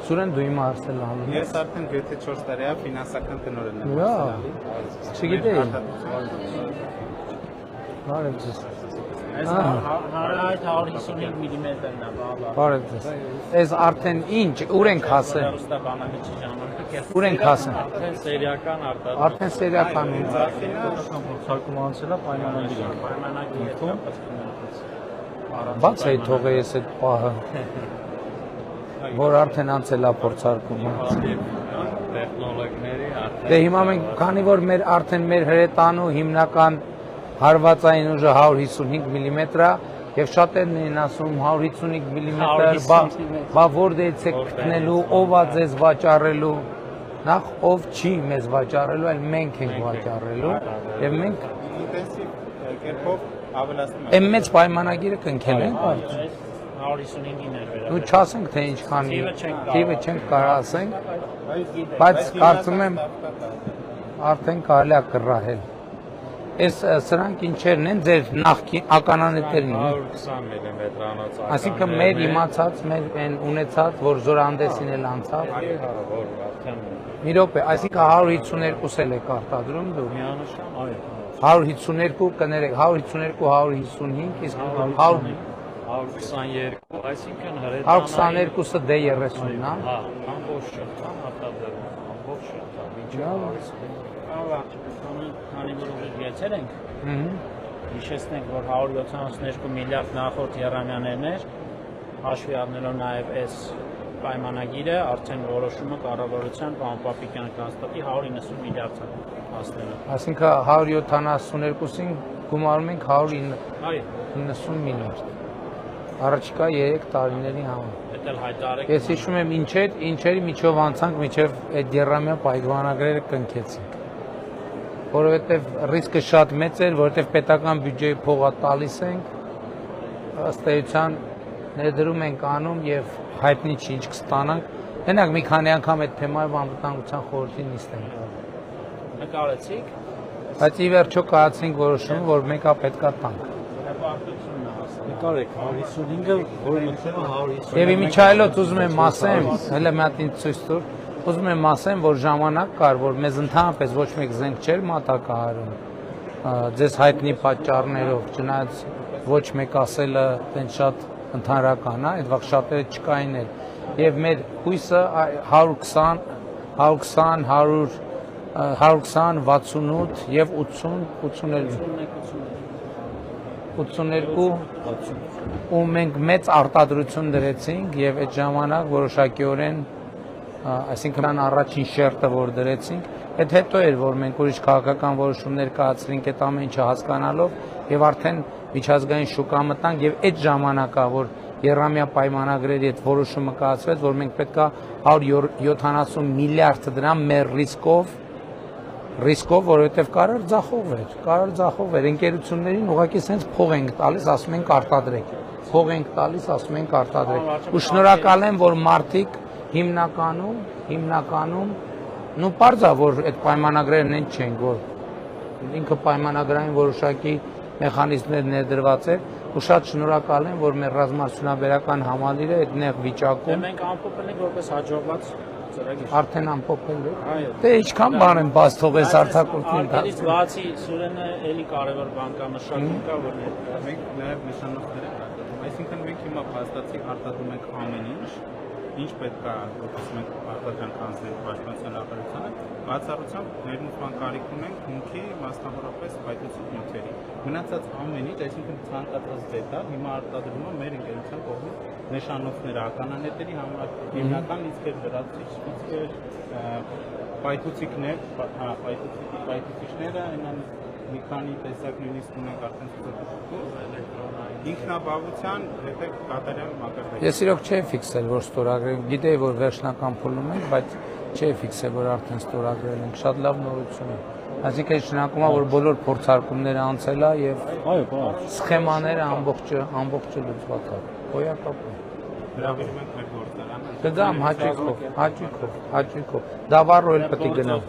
Սուրեն դու իմ հարցել անում Ես արդեն 7-4 տարի է ֆինանսական տնօրենն եմ Չգիտեի Բարև ձեզ Այս 155 մմ-ն է, Բարև ձեզ Այս արդեն ինչ, ուր ենք հասել Ուր ենք հասել Արդեն սերիական արտադրում Արդեն սերիական Փորձարկում անցել է պայմանագիր Բաց էի թողե ես այդ պահը Որ արդեն անցել է փորձարկումը Տեխնոլոգիաների Դե հիմա մենք քանի որ արդեն մեր հրետանու հիմնական հարվածային ուժը 155 մմ է եւ շատերն են ասում 155 մմ բա որտեղից է գտնելու ով է ձեզ վաճառելու նախ ով չի մեզ վաճառելու այլ մենք ենք վաճառելու եւ մենք ինտենսիվ կերպով ավելացնում եմ մեծ պայմանագիրը կնքել ենք 155-ին էր վերաբերում Դու չասենք թե ինչքան թիվը չենք կարող ասենք բայց կարծում եմ արդեն կարելի է կռահել Այս սրանք ինչերն են ձեր նախկին ականանետերն են 120 մմ-անոց Այսինքն մեր իմացած, մեր այն ունեցած, որ զորանդեսին էլ անցավ Մի րոպե, այսինքն 152 էլ եք արտադրում դու Միանշան, այո 152 կներեք, 152, 155, իսկ 122, այսինքն հրետանային 122-ը D30-ն է Հա, ամբողջ շղթան արտադրում, ամբողջ շղթա, քանի որ ուղիղ եկել ենք, հիշեցնենք, որ 172 միլիարդ նախորդ եռամյաներն էր, հաշվի առնելով նաև այս պայմանագիրը, արդեն որոշումը կառավարության պարոն Պապիկյանը կհաստատի 190 միլիարդ հասնելու։ Այսինքն 172-ին գումարում ենք 190 միլիարդ։ Առաջիկա 3 տարիների համար։ Ես հիշում եմ ինչերի միջով անցանք, միջև այդ եռամյա պայմանագրերը կնքեցինք։ Որովհետև ռիսկը շատ մեծ էր, որովհետև պետական բյուջեի փողը տալիս ենք, ըստ էության ներդրում ենք անում եւ հայտնի չի ինչ կստանանք։ Հենակ մի քանի անգամ այդ թեմայով անվտանգության խորհրդի նիստ ենք արել։ Նկարեցիք։ Բայց ի վերջո կայացրինք որոշումը, որ մեկը պետքա տանք։ Նկարեք 155-ը, որը մտնում է 150։ Եվ իմիջայլոց ուզում եմ ասեմ, հələ մի հատ ինձ ցույց տուր, ուզում եմ ասեմ, որ ժամանակ կար, որ մեզ ընդհանրապես ոչ մեկ զենք չէր մատակարարում։ Ձեզ հայտնի պատճառներով, չնայած ոչ մեկ ասելը տենց շատ ընդհանրական է, այդ վաղ շատերը չկային էլ։ Եվ մեր հույսը 120, 68 եւ 82 ու մենք մեծ արտադրություն դրեցինք եւ այդ ժամանակ որոշակիորեն այսինքն առաջին շերտը որ դրեցինք այդ հետո էր որ մենք ուրիշ քաղաքական որոշումներ կայացրինք այդ ամեն ինչը հասկանալով եւ արդեն միջազգային շուկա մտանք եւ այդ ժամանակա որ Երամիա պայմանագրերի այդ որոշումը կայացվեց որ մենք պետքա 170 միլիարդ դրամ մեր ռիսկով որովհետև կարար ձախող էր ընկերություններին ուղղակի սենց փող ենք տալիս ասում ենք արտադրեք փող ենք տալիս ասում ենք արտադրեք ու շնորհակալ եմ որ մարդիկ հիմնականում նու պարզա որ այդ պայմանագրերն են չեն որ ինքը պայմանագրային որոշակի մեխանիզմներ ներդրված էր ու շատ շնորհակալ եմ որ մեր ռազմարտունաբերական համալիրը այդ նեղ վիճակում մենք ամփոփել ենք որպես հաջողված Արդեն ամփոփել եք։ Դե ինչքան բան են բաց թողես արտակուրտին դարձ։ Բացի Սուրենը էլի կարևոր բան կա մշակում կա որ մենք նաև նշանով ենք արտադրում։ Այսինքն մենք հիմա փաստացի արտադրում ենք ամեն ինչ պետք է որպես մենք արտադրանք անցնենք պաշտպանության նախարարությանը, բացառությամբ ներմուծման կարիք ունենք հումքի մասնավորապես պայթուցիկ նյութերի։ Մնացած ամեն ինչ, այսինքն ցանկացած դետալ հիմա արտադրվում է մեր ընկերության կողմից նշանոցները ականանետերի համար հիմնական լիցքեր լրացուցիչներ, պայթուցիկներ, պայթուցիչները այնան մի քանի տեսակ նույնիսկ ունենք արդեն ցուցադրում ինքնաբավության հետո կատարյալ մակարդակ։ Ես իրոք չէի ֆիքսել որ ստորագրել, գիտեի որ վերջնական փուլում ենք, բայց չէի ֆիքսել որ արդեն ստորագրել ենք, շատ լավ նորություն է։ Այսինքն շնորհակալ եմ որ բոլոր փորձարկումները անցել է եւ սխեմաները ամբողջը լուծված է։ Հոյակապ է։ Հրավիրում ենք մեր գործարանը։ Կգամ հաճույքով։ Դավառը էլ պետք է գնամ։